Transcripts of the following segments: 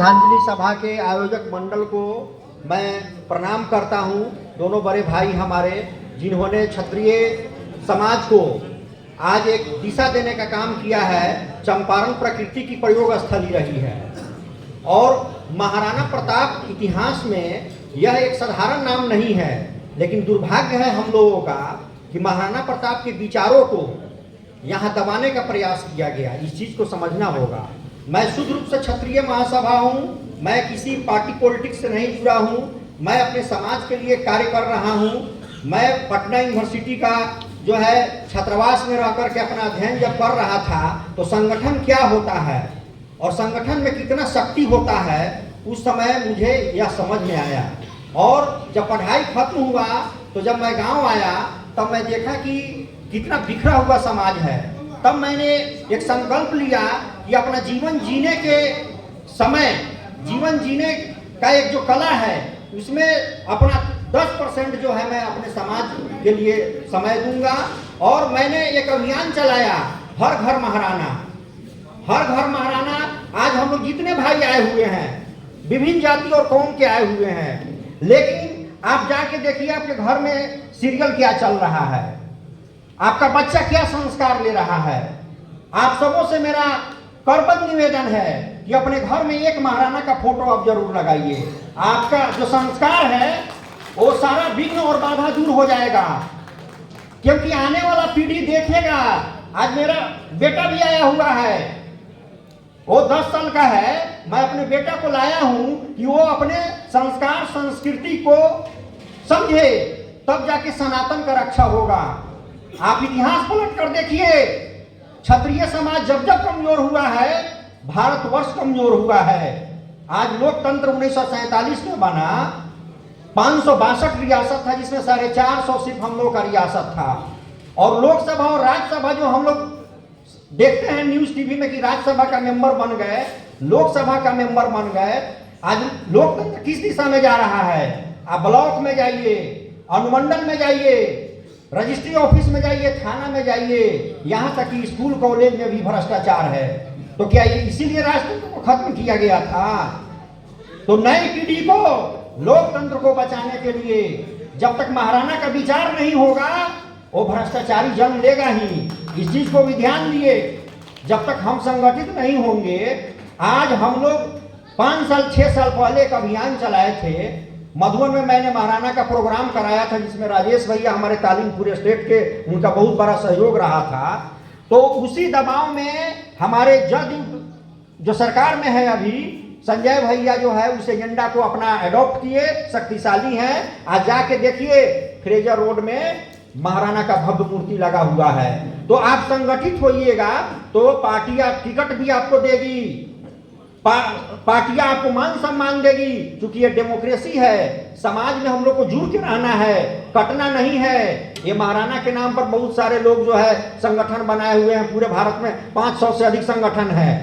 श्रद्धांजलि सभा के आयोजक मंडल को मैं प्रणाम करता हूं। दोनों बड़े भाई हमारे, जिन्होंने क्षत्रिय समाज को आज एक दिशा देने का काम किया है। चंपारण प्रकृति की प्रयोग स्थली रही है और महाराणा प्रताप इतिहास में यह एक साधारण नाम नहीं है, लेकिन दुर्भाग्य है हम लोगों का कि महाराणा प्रताप के विचारों को यहाँ दबाने का प्रयास किया गया। इस चीज़ को समझना होगा। मैं शुद्ध रूप से क्षत्रिय महासभा हूँ, मैं किसी पार्टी पॉलिटिक्स से नहीं जुड़ा हूँ, मैं अपने समाज के लिए कार्य कर रहा हूँ। मैं पटना यूनिवर्सिटी का जो है छात्रावास में रह करके अपना अध्ययन जब कर रहा था तो संगठन क्या होता है और संगठन में कितना शक्ति होता है, उस समय मुझे यह समझ में आया। और जब पढ़ाई खत्म हुआ तो जब मैं गांव आया तब मैं देखा कि कितना बिखरा हुआ समाज है। तब मैंने एक संकल्प लिया कि अपना जीवन जीने के समय, जीवन जीने का एक जो कला है उसमें अपना 10% जो है मैं अपने समाज के लिए समय दूंगा। और मैंने एक अभियान चलाया, हर घर महाराणा। हर घर महाराणा। आज हम लोग जितने भाई आए हुए हैं, विभिन्न जाति और कौम के आए हुए हैं, लेकिन आप जाके देखिए आपके घर में सीरियल क्या चल रहा है, आपका बच्चा क्या संस्कार ले रहा है। आप सबों से मेरा करबद्ध निवेदन है कि अपने घर में एक महाराणा का फोटो आप जरूर लगाइए। आपका जो संस्कार है वो सारा विघ्न और बाधा दूर हो जाएगा, क्योंकि आने वाला पीढ़ी देखेगा। आज मेरा बेटा भी आया हुआ है, वो 10 साल का है। मैं अपने बेटा को लाया हूं कि वो अपने संस्कार संस्कृति को समझे, तब जाके सनातन का रक्षा होगा। आप इतिहास पलट कर देखिए, क्षत्रिय समाज जब जब कमजोर हुआ है, भारतवर्ष कमजोर हुआ है। आज लोकतंत्र 1947 में बना, 562 रियासत था, जिसमें 450 सिर्फ हम लोग का रियासत था। और लोकसभा और राज्यसभा जो हम लोग देखते हैं न्यूज टीवी में कि राज्यसभा का मेंबर बन गए, लोकसभा का मेंबर बन गए। आज लोकतंत्र किस दिशा में जा रहा है? आप ब्लॉक में जाइए, अनुमंडल में जाइए, रजिस्ट्री ऑफिस में जाइए, थाना में जाइए, यहाँ तक कि स्कूल कॉलेज में भी भ्रष्टाचार है। तो क्या ये इसीलिए राजतंत्र को खत्म किया गया था? तो नई पीढ़ी को, लोकतंत्र को बचाने के लिए जब तक महाराणा का विचार नहीं होगा, वो भ्रष्टाचारी जन्म लेगा ही। इस चीज को भी ध्यान दिए। जब तक हम संगठित नहीं होंगे, आज हम लोग 5 साल 6 साल पहले एक अभियान चलाए थे मधुबन में। मैंने महाराणा का प्रोग्राम कराया था, जिसमें राजेश भैया हमारे तालीम पूरे स्टेट के, उनका बहुत बड़ा सहयोग रहा था। तो उसी दबाव में हमारे जो सरकार में है अभी, संजय भैया जो है उस एजेंडा को अपना एडॉप्ट किए, शक्तिशाली हैं। आज जाके देखिए फ्रेजर रोड में महाराणा का भव्य मूर्ति लगा हुआ है। तो आप संगठित होइएगा तो पार्टियां टिकट भी आपको देगी, पार्टियां आपको मान सम्मान देगी, क्योंकि ये डेमोक्रेसी है। समाज में हम लोग को जुड़ के रहना है, कटना नहीं है। ये महाराणा के नाम पर बहुत सारे लोग जो है संगठन बनाए हुए हैं। पूरे भारत में 500 से अधिक संगठन है,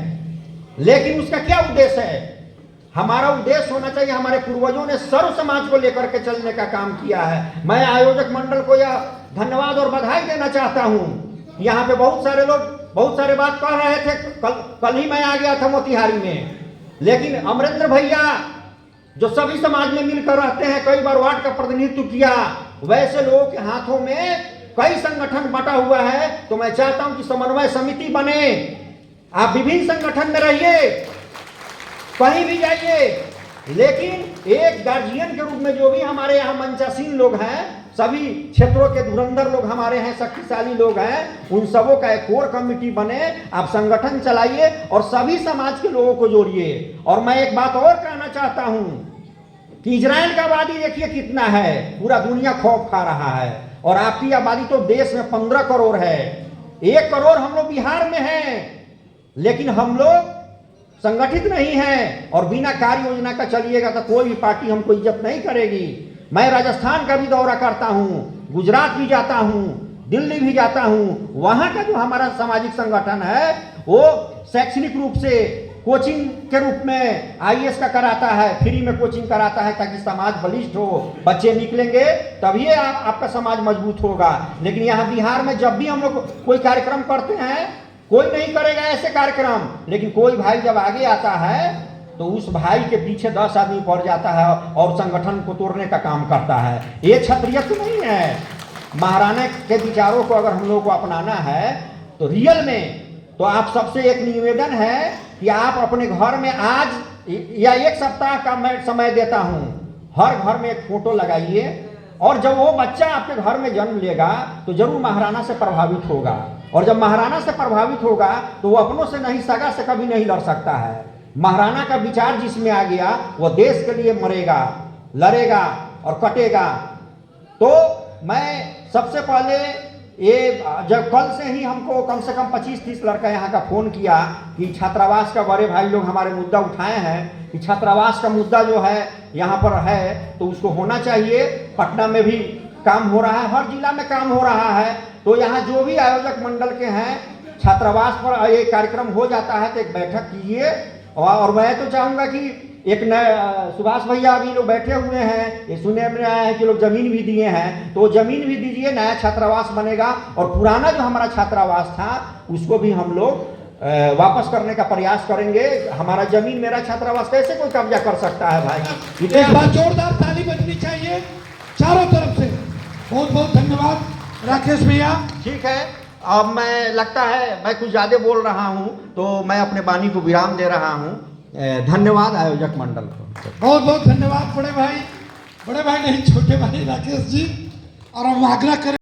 लेकिन उसका क्या उद्देश्य है? हमारा उद्देश्य होना चाहिए, हमारे पूर्वजों ने सर्व समाज को लेकर के चलने का काम किया है। मैं आयोजक मंडल को यह धन्यवाद और बधाई देना चाहता हूँ। यहाँ पे बहुत सारे लोग बहुत सारे बात कह रहे थे। कल ही मैं आ गया था मोतिहारी में, लेकिन अमरेंद्र भैया जो सभी समाज में मिलकर रहते हैं, कई बार वार्ड का प्रतिनिधित्व किया, वैसे लोगों के हाथों में कई संगठन बटा हुआ है। तो मैं चाहता हूं कि समन्वय समिति बने, आप विभिन्न संगठन में रहिए, कहीं भी जाइए, लेकिन एक गार्जियन के रूप में जो भी हमारे यहाँ मंचासीन लोग हैं, सभी क्षेत्रों के धुरंधर लोग हमारे हैं, शक्तिशाली लोग हैं, उन सबों का एक कोर कमेटी बने, आप संगठन चलाइए और सभी समाज के लोगों को जोड़िए। और मैं एक बात और कहना चाहता हूं कि इजराइल का आबादी देखिए कितना है, पूरा दुनिया खौफ खा रहा है, और आपकी आबादी तो देश में 15 करोड़ है। 1 करोड़ हम लोग बिहार में हैं, लेकिन हम लोग संगठित नहीं है। और बिना कार्य योजना का चलिएगा तो कोई भी पार्टी हमको इज्जत नहीं करेगी। मैं राजस्थान का भी दौरा करता हूं, गुजरात भी जाता हूं, दिल्ली भी जाता हूं। वहां का जो हमारा सामाजिक संगठन है वो शैक्षणिक रूप से कोचिंग के रूप में आईएएस का कराता है, फ्री में कोचिंग कराता है, ताकि समाज बलिष्ठ हो। बच्चे निकलेंगे तभी आपका समाज मजबूत होगा। लेकिन यहाँ बिहार में जब भी हम लोग कोई कार्यक्रम करते हैं, कोई नहीं करेगा ऐसे कार्यक्रम, लेकिन कोई भाई जब आगे आता है तो उस भाई के पीछे 10 आदमी पड़ जाता है और संगठन को तोड़ने का काम करता है। ये क्षत्रियत्व नहीं है। महाराणा के विचारों को अगर हम लोग को अपनाना है तो रियल में, तो आप सबसे एक निवेदन है कि आप अपने घर में आज या एक सप्ताह का मैं समय देता हूं, हर घर में एक फोटो लगाइए, और जब वो बच्चा आपके घर में जन्म लेगा तो जरूर महाराणा से प्रभावित होगा, और जब महाराणा से प्रभावित होगा तो वो अपनों से नहीं, सगा से कभी नहीं लड़ सकता है। महाराणा का विचार जिसमें आ गया वो देश के लिए मरेगा, लड़ेगा और कटेगा। तो मैं सबसे पहले ये, जब कल से ही हमको कम से कम 25-30 लड़का यहाँ का फोन किया कि छात्रावास का बड़े भाई लोग हमारे मुद्दा उठाए हैं कि छात्रावास का मुद्दा जो है यहाँ पर है तो उसको होना चाहिए। पटना में भी काम हो रहा है, हर जिला में काम हो रहा है। तो यहाँ जो भी आयोजक मंडल के हैं, छात्रावास पर ये कार्यक्रम हो जाता है तो एक बैठक कीजिए। और मैं तो चाहूँगा कि एक नए सुभाष भैया अभी लोग बैठे हुए हैं, ये सुनने में आया है कि लोग जमीन भी दिए हैं, तो जमीन भी दीजिए, नया छात्रावास बनेगा। और पुराना जो हमारा छात्रावास था उसको भी हम लोग वापस करने का प्रयास करेंगे। हमारा जमीन मेरा छात्रावास कैसे कोई कब्जा कर सकता है भाई? एक बार जोरदार ताली बजनी चाहिए चारों तरफ से। बहुत बहुत धन्यवाद राकेश भैया। ठीक है, अब मैं लगता है मैं कुछ ज़्यादा बोल रहा हूँ तो मैं अपने वाणी को विराम दे रहा हूँ। धन्यवाद आयोजक मंडल को। बहुत बहुत धन्यवाद बड़े भाई नहीं छोटे भाई राकेश जी। और हम आग्रह करें